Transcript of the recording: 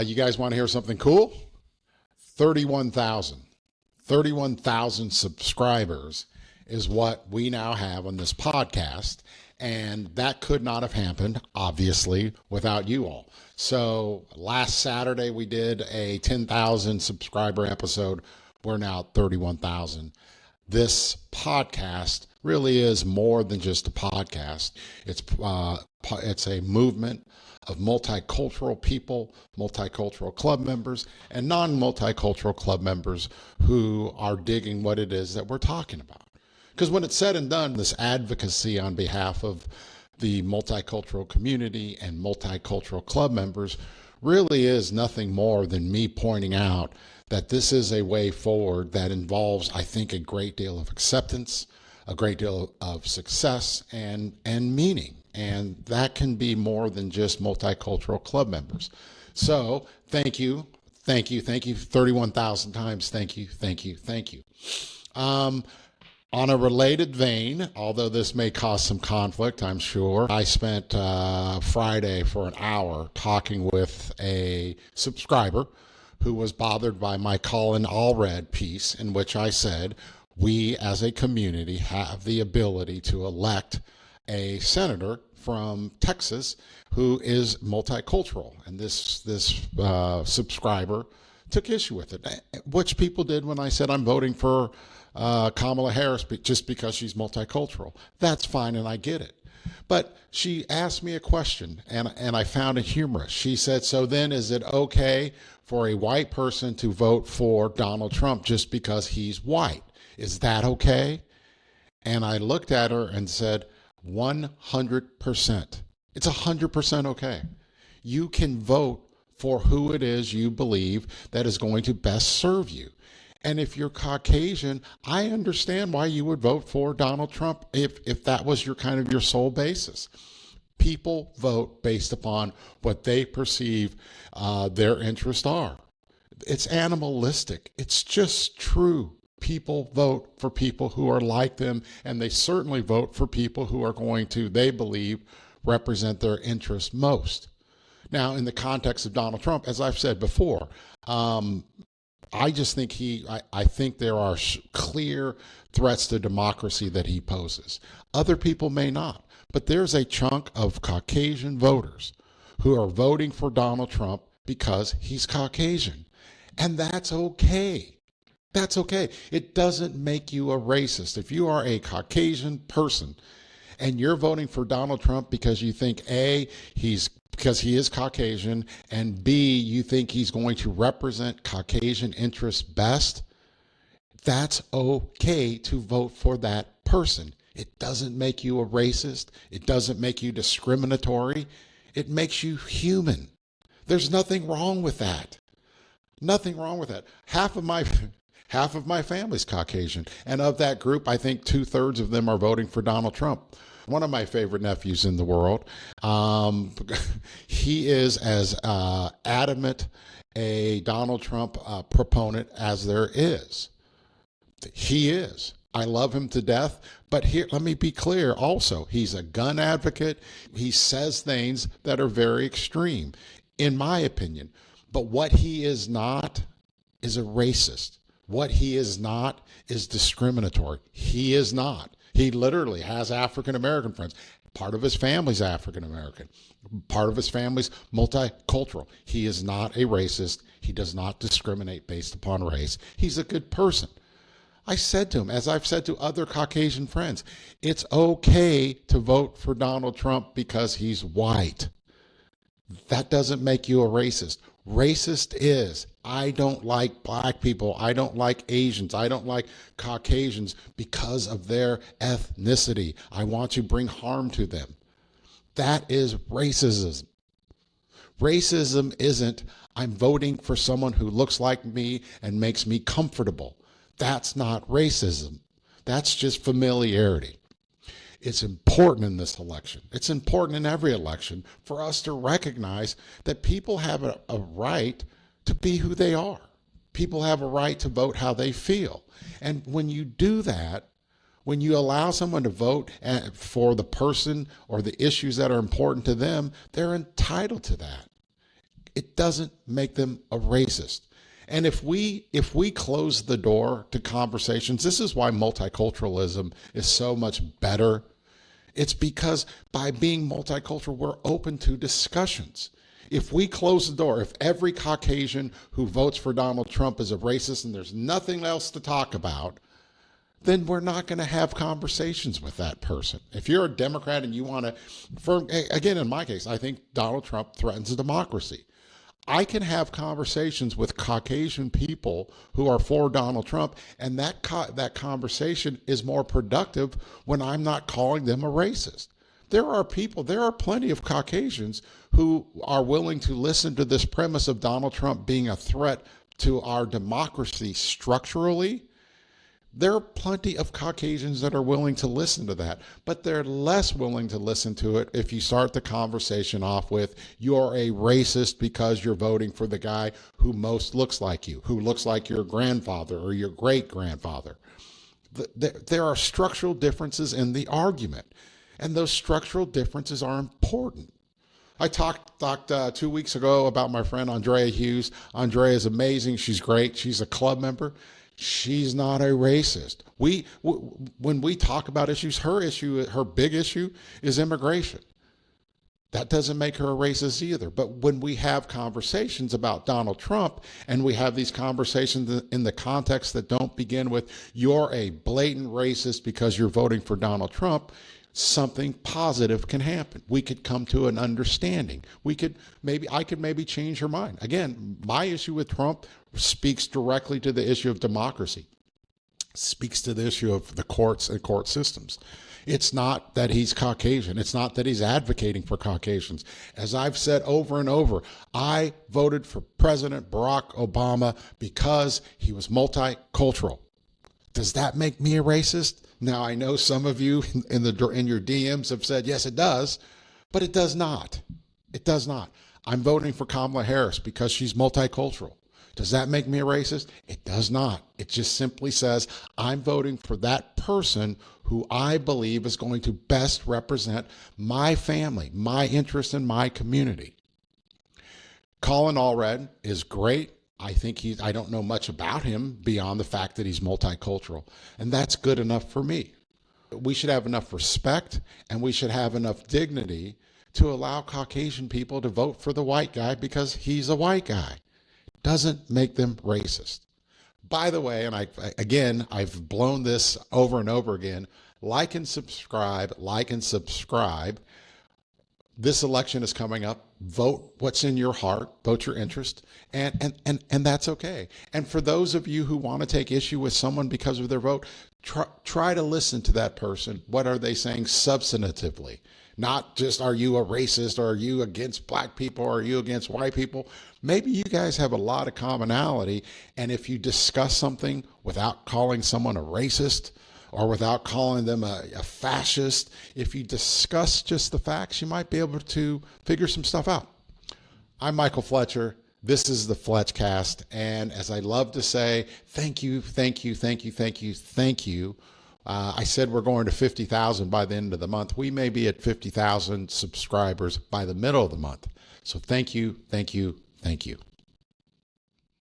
You guys want to hear something cool? 31,000. 31,000 subscribers is what we now have on this podcast. And that could not have happened, obviously, without you all. So last Saturday, we did a 10,000 subscriber episode. We're now at 31,000. This podcast really is more than just a podcast. It's a movement of multicultural people, multicultural club members, and non-multicultural club members who are digging what it is that we're talking about. Because when it's said and done, this advocacy on behalf of the multicultural community and multicultural club members really is nothing more than me pointing out that this is a way forward that involves, I think, a great deal of acceptance, a great deal of success, and meaning. And that can be more than just multicultural club members. So thank you, 31,000 times. Thank you. On a related vein, although this may cause some conflict, I'm sure, I spent Friday for an hour talking with a subscriber who was bothered by my Colin Allred piece, in which I said, we as a community have the ability to elect a senator from Texas who is multicultural. And this subscriber took issue with it, which people did when I said I'm voting for Kamala Harris just because she's multicultural. That's fine, and I get it. But she asked me a question, and I found it humorous. She said, so then is it okay for a white person to vote for Donald Trump just because he's white? Is that okay? And I looked at her and said, 100%. It's 100% okay. You can vote for who it is you believe that is going to best serve you. And if you're Caucasian, I understand why you would vote for Donald Trump if that was your sole basis. People vote based upon what they perceive their interests are. It's animalistic. It's just true. People vote for people who are like them, and they certainly vote for people who are going to, they believe, represent their interests most. Now, in the context of Donald Trump, as I've said before, I just think I think there are clear threats to democracy that he poses. Other people may not, but there's a chunk of Caucasian voters who are voting for Donald Trump because he's Caucasian. And that's okay. That's okay. It doesn't make you a racist. If you are a Caucasian person and you're voting for Donald Trump because you think because he is Caucasian, and B, you think he's going to represent Caucasian interests best, that's okay to vote for that person. It doesn't make you a racist. It doesn't make you discriminatory. It makes you human. There's nothing wrong with that. Nothing wrong with that. Half of my family's Caucasian, and of that group, I think 2/3 of them are voting for Donald Trump. One of my favorite nephews in the world, he is as adamant a Donald Trump proponent as there is. He is. I love him to death. But here, let me be clear also, he's a gun advocate. He says things that are very extreme, in my opinion. But what he is not is a racist. What he is not is discriminatory. He is not. He literally has African American friends. Part of his family's African American. Part of his family's multicultural. He is not a racist. He does not discriminate based upon race. He's a good person. I said to him, as I've said to other Caucasian friends, it's okay to vote for Donald Trump because he's white. That doesn't make you a racist. Racist is, I don't like black people, I don't like Asians, I don't like Caucasians because of their ethnicity. I want to bring harm to them. That is racism. Racism isn't, I'm voting for someone who looks like me and makes me comfortable. That's not racism. That's just familiarity. It's important in this election. It's important in every election for us to recognize that people have a right to be who they are. People have a right to vote how they feel. And when you do that, when you allow someone to vote for the person or the issues that are important to them, they're entitled to that. It doesn't make them a racist. And if we close the door to conversations, this is why multiculturalism is so much better. It's because by being multicultural, we're open to discussions. If we close the door, if every Caucasian who votes for Donald Trump is a racist and there's nothing else to talk about, then we're not going to have conversations with that person. If you're a Democrat and you want to, again, in my case, I think Donald Trump threatens democracy. I can have conversations with Caucasian people who are for Donald Trump, and that conversation is more productive when I'm not calling them a racist. There are plenty of Caucasians who are willing to listen to this premise of Donald Trump being a threat to our democracy structurally. There are plenty of Caucasians that are willing to listen to that, but they're less willing to listen to it if you start the conversation off with, you're a racist because you're voting for the guy who most looks like you, who looks like your grandfather or your great-grandfather. There are structural differences in the argument, and those structural differences are important. I talked 2 weeks ago about my friend Andrea Hughes. Andrea is amazing. She's great. She's a club member. She's not a racist. When we talk about issues, her big issue is immigration. That doesn't make her a racist either. But when we have conversations about Donald Trump, and we have these conversations in the context that don't begin with, you're a blatant racist because you're voting for Donald Trump, something positive can happen. We could come to an understanding. I could maybe change her mind. Again, my issue with Trump speaks directly to the issue of democracy, speaks to the issue of the courts and court systems. It's not that he's Caucasian. It's not that he's advocating for Caucasians. As I've said over and over, I voted for President Barack Obama because he was multicultural. Does that make me a racist? Now, I know some of you in your DMs have said, yes, it does, but it does not. It does not. I'm voting for Kamala Harris because she's multicultural. Does that make me a racist? It does not. It just simply says I'm voting for that person who I believe is going to best represent my family, my interest in my community. Colin Allred is great. I don't know much about him beyond the fact that he's multicultural, and that's good enough for me. We should have enough respect, and we should have enough dignity to allow Caucasian people to vote for the white guy because he's a white guy. Doesn't make them racist. By the way, and I've blown this over and over again, like and subscribe. This election is coming up. Vote what's in your heart, vote your interest, and that's okay. And for those of you who want to take issue with someone because of their vote, try to listen to that person. What are they saying substantively? Not just, are you a racist, or are you against black people, or are you against white people? Maybe you guys have a lot of commonality, and if you discuss something without calling someone a racist, or without calling them a fascist, if you discuss just the facts, you might be able to figure some stuff out. I'm Michael Fletcher. This is the Fletch Cast. And as I love to say, thank you. I said we're going to 50,000 by the end of the month. We may be at 50,000 subscribers by the middle of the month. So thank you.